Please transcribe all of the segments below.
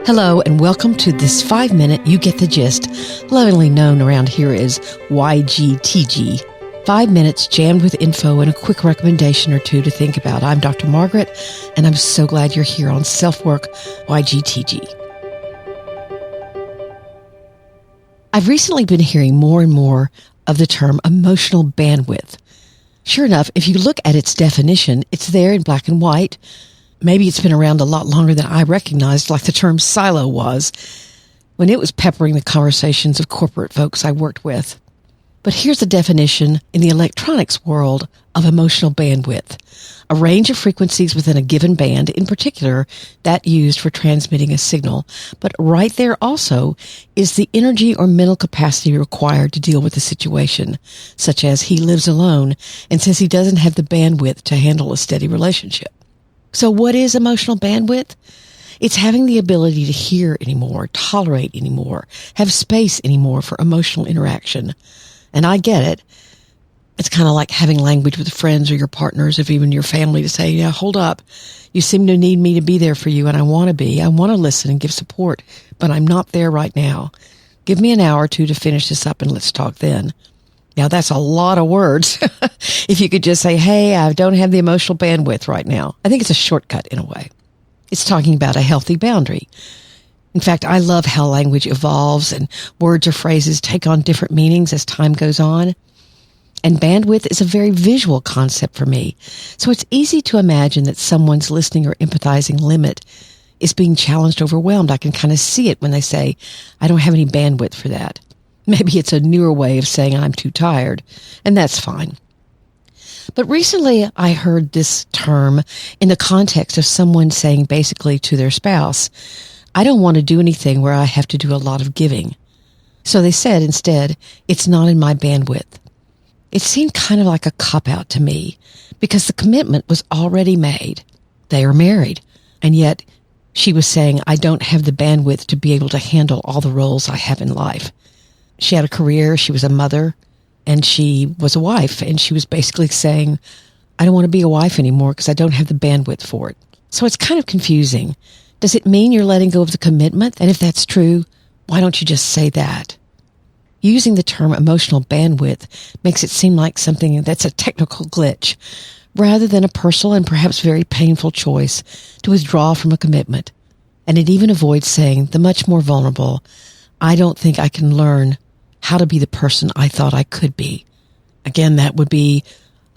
Hello and welcome to this 5-minute You Get the Gist, lovingly known around here as YGTG. 5 minutes jammed with info and a quick recommendation or two to think about. I'm Dr. Margaret, and I'm so glad you're here on SelfWork YGTG. I've recently been hearing more and more of the term emotional bandwidth. Sure enough, if you look at its definition, it's there in black and white. Maybe it's been around a lot longer than I recognized, like the term silo was, when it was peppering the conversations of corporate folks I worked with. But here's the definition in the electronics world of emotional bandwidth: a range of frequencies within a given band, in particular that used for transmitting a signal. But right there also is the energy or mental capacity required to deal with a situation, such as he lives alone and says he doesn't have the bandwidth to handle a steady relationship. So what is emotional bandwidth? It's having the ability to hear anymore, tolerate anymore, have space anymore for emotional interaction. And I get it. It's kind of like having language with friends or your partners, or even your family, to say, yeah, hold up. You seem to need me to be there for you, and I want to be. I want to listen and give support, but I'm not there right now. Give me an hour or two to finish this up and let's talk then. Now, that's a lot of words. If you could just say, hey, I don't have the emotional bandwidth right now. I think it's a shortcut in a way. It's talking about a healthy boundary. In fact, I love how language evolves and words or phrases take on different meanings as time goes on. And bandwidth is a very visual concept for me. So it's easy to imagine that someone's listening or empathizing limit is being challenged, overwhelmed. I can kind of see it when they say, I don't have any bandwidth for that. Maybe it's a newer way of saying I'm too tired, and that's fine. But recently I heard this term in the context of someone saying basically to their spouse, I don't want to do anything where I have to do a lot of giving. So they said instead, it's not in my bandwidth. It seemed kind of like a cop-out to me because the commitment was already made. They are married, and yet she was saying, I don't have the bandwidth to be able to handle all the roles I have in life. She had a career, she was a mother, and she was a wife, and she was basically saying, I don't want to be a wife anymore because I don't have the bandwidth for it. So it's kind of confusing. Does it mean you're letting go of the commitment? And if that's true, why don't you just say that? Using the term emotional bandwidth makes it seem like something that's a technical glitch, rather than a personal and perhaps very painful choice to withdraw from a commitment. And it even avoids saying the much more vulnerable, I don't think I can learn how to be the person I thought I could be. Again, that would be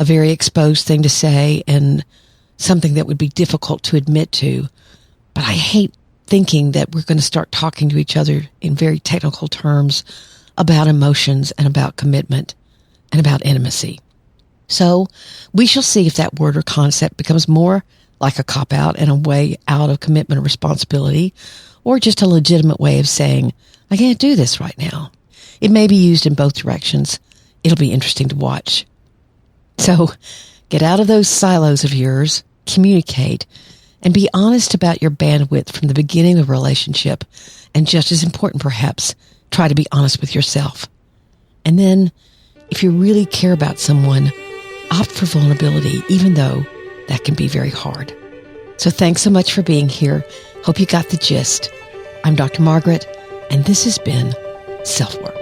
a very exposed thing to say and something that would be difficult to admit to. But I hate thinking that we're going to start talking to each other in very technical terms about emotions and about commitment and about intimacy. So we shall see if that word or concept becomes more like a cop-out and a way out of commitment or responsibility, or just a legitimate way of saying, I can't do this right now. It may be used in both directions. It'll be interesting to watch. So get out of those silos of yours, communicate, and be honest about your bandwidth from the beginning of a relationship. And just as important, perhaps, try to be honest with yourself. And then, if you really care about someone, opt for vulnerability, even though that can be very hard. So thanks so much for being here. Hope you got the gist. I'm Dr. Margaret, and this has been SelfWork.